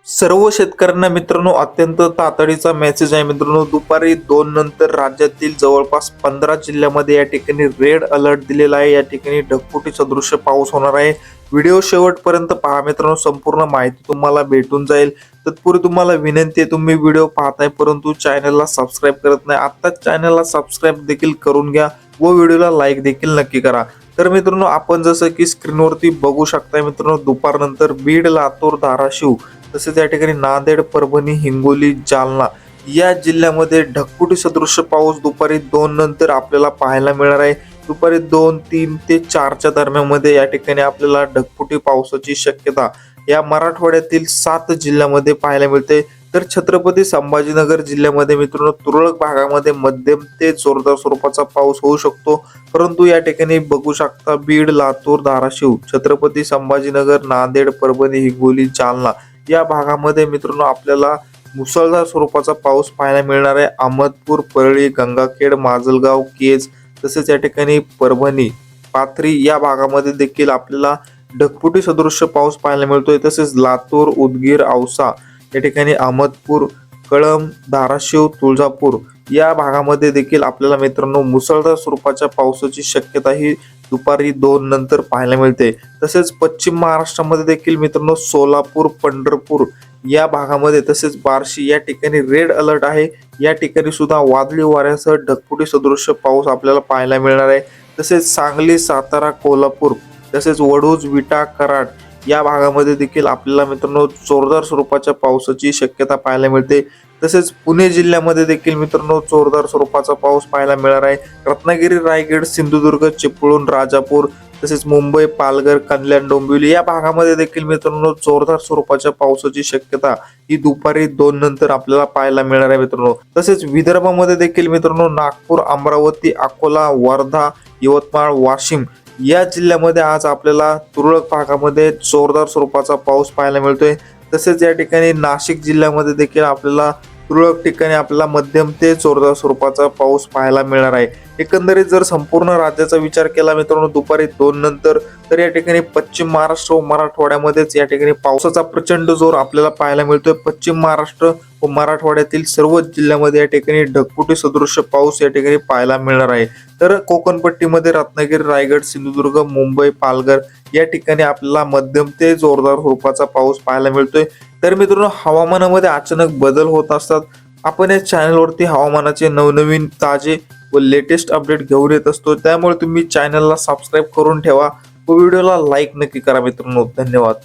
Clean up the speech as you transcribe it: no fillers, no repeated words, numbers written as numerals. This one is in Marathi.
सर्व शेतकऱ्यांना मित्रांनो अत्यंत तातडीचा मेसेज आहे मित्रांनो। दुपारी 2 नंतर राज्यातील जवळपास 15 जिल्ह्यामध्ये या ठिकाणी रेड अलर्ट दिलेला आहे। या ठिकाणी ढगफुटी सदृश्य पाऊस होणार आहे। व्हिडिओ शेवटपर्यंत पहा मित्रांनो, संपूर्ण माहिती तुम्हाला भेटून जाईल। तत्पूर्वी तुम्हाला विनंती आहे, तुम्ही व्हिडिओ पाहताय परंतु चॅनलला सबस्क्राइब करत नाही, आत्ताच चॅनलला सबस्क्राइब देखील करून घ्या व व्हिडिओला लाईक देखील नक्की करा। तर मित्रांनो, आपण जसं की स्क्रीनवरती बघू शकताय मित्रांनो, दुपारनंतर बीड, लातूर, धाराशिव तसेच या ठिकाणी नांदेड, परभणी, हिंगोली, जालना या जिल्ह्यामध्ये ढगफुटी सदृश्य पाऊस दुपारी 2 नंतर आपल्याला पाहायला मिळणार आहे। दुपारी 2, 3 ते 4च्या दरम्यानमध्ये या ठिकाणी आपल्याला ढगफुटी पावसाची शक्यता या मराठवाड्यातील 7 जिल्ह्यामध्ये पाहायला मिळते। तर छत्रपती संभाजीनगर जिल्ह्यामध्ये मित्रांनो तुरळक भागामध्ये मध्यम ते जोरदार स्वरूपाचा पाऊस होऊ शकतो, परंतु या ठिकाणी बघू शकता बीड, लातूर, धाराशिव, छत्रपती संभाजीनगर, नांदेड, परभणी, हिंगोली, जालना या भागामध्ये मित्रांनो आपल्याला मुसळधार स्वरूपाचा पाऊस पाहायला मिळणार आहे। अहमदपूर, परळी, गंगाखेड, माजलगाव, केज तसेच या ठिकाणी परभणी, पाथरी या भागामध्ये देखील आपल्याला ढगफुटी सदृश्य पाऊस पाहायला मिळतोय। तसेच लातूर, उदगीर, औसा या ठिकाणी, अहमदपूर, कळंब, धाराशिव, तुळजापूर या भागामध्ये देखील आपल्याला मित्रांनो मुसळधार स्वरूपाच्या पावसाची शक्यता ही दुपारी 2 नंतर पाहायला मिळते। तसेच पश्चिम महाराष्ट्रामध्ये देखील मित्रांनो सोलापूर, पंढरपूर या भागामध्ये तसेच बार्शी या ठिकाणी रेड अलर्ट आहे। या ठिकाणी सुद्धा वादळी वाऱ्यासह ढगफुटी सदृश्य पाऊस आपल्याला पाहायला मिळणार आहे। तसेच सांगली, सातारा, कोल्हापूर तसेच वडूज, विटा, कराड या भागामध्ये देखील आपल्याला मित्रांनो जोरदार स्वरूपाच्या पावसाची शक्यता पाहायला मिळते। तसेच पुणे जिल्ह्यामध्ये देखील मित्रांनो जोरदार स्वरूपाचा पाऊस पाहायला मिळणार आहे। रत्नागिरी, रायगड, सिंधुदुर्ग, चिपळूण, राजापूर तसेच मुंबई, पालघर, कल्याण, डोंबिवली या भागामध्ये देखील मित्रांनो जोरदार स्वरूपाच्या पावसाची शक्यता ही दुपारी 2 नंतर आपल्याला पाहायला मिळणार आहे मित्रांनो। तसेच विदर्भामध्ये देखील मित्रांनो नागपूर, अमरावती, अकोला, वर्धा, यवतमाळ, वाशिम या जिल्ह्यामध्ये आज आपल्याला तुरळक भागामध्ये जोरदार स्वरूपाचा पाऊस पाहायला मिळतोय। तसेच या ठिकाणी नाशिक जिल्ह्यामध्ये देखील आपल्याला तुरळक ठिकाणी आपल्याला मध्यम ते जोरदार स्वरूपाचा पाऊस पाहायला मिळणार आहे। एकंदरीत जर संपूर्ण राज्याचा विचार केला मित्रांनो दुपारी 2 नंतर, तर या ठिकाणी पश्चिम महाराष्ट्र व मराठवाड्यामध्येच या ठिकाणी पावसाचा प्रचंड जोर आपल्याला पाहायला मिळतोय। पश्चिम महाराष्ट्र व मराठवाड्यातील सर्व जिल्ह्यामध्ये या ठिकाणी ढगफुटी सदृश्य पाऊस या ठिकाणी पाहायला मिळणार आहे। तर कोकणपट्टीमध्ये रत्नागिरी, रायगड, सिंधुदुर्ग, मुंबई, पालघर या ठिकाणी आपल्याला मध्यम ते जोरदार स्वरूपाचा पाऊस पाहायला मिळतोय। तर मित्रांनो, हवामानामध्ये अचानक बदल होत असतात। आपण या चॅनलवरती हवामानाचे नवनवीन, ताजे व लेटेस्ट अपडेट घेऊन येत असतो, त्यामुळे तुम्ही चॅनलला सबस्क्राईब करून ठेवा व व्हिडिओला लाईक नक्की करा मित्रांनो। धन्यवाद।